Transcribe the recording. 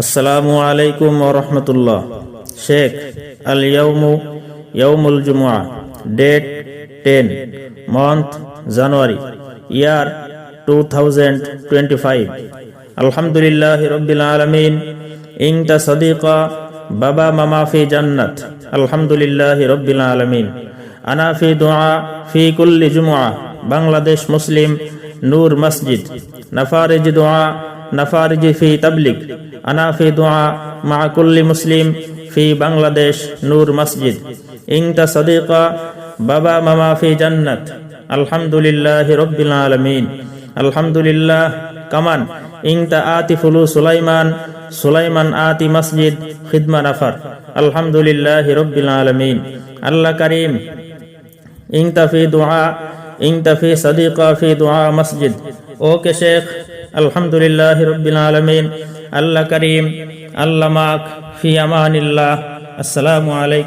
আসসালামু আলাইকুম ওয়া রাহমাতুল্লাহ। শেখ আল ইয়াউমু ইয়াউমুল জুমআ, ডেট 10, মান্থ জানুয়ারি, ইয়ার 2025। আলহামদুলিল্লাহি রাব্বিল আলামিন। ইনতা সাদিকা বাবা মামা ফি জান্নাত। আলহামদুলিল্লাহি রাব্বিল আলামিন। আনা ফি দুআ ফি কুল্লি জুমআ। বাংলাদেশ মুসলিম নূর মসজিদ। নাফারিজ দুআ নাফারিজ ফি তাবলিগ। আনা ফি দুআ মা কুল্লি মুসলিম ফি বাংলাদেশ নূর মসজিদ। ইনতা সাদিকা বাবা মামা ফি জান্নাত। আলহামদুলিল্লাহি রাব্বিল আলামিন। আলহামদুলিল্লাহ। কামান ইনতা আতিফুলু সুলাইমান সুলাইমান আতি মসজিদ খিদমা নাফার। আলহামদুলিল্লাহি রাব্বিল আলামিন। আল্লাহ করিম। ইনতা ফি দুআ ইনতা ফি সাদিকা ফি দুআ মসজিদ। ওকে শেখ। আলহামদুলিল্লাহি রাব্বিল আলামিন। আল্লাহ করিম। আল্লাহ মাক ফি আমানিল্লাহ। আসসালামু আলাইকুম।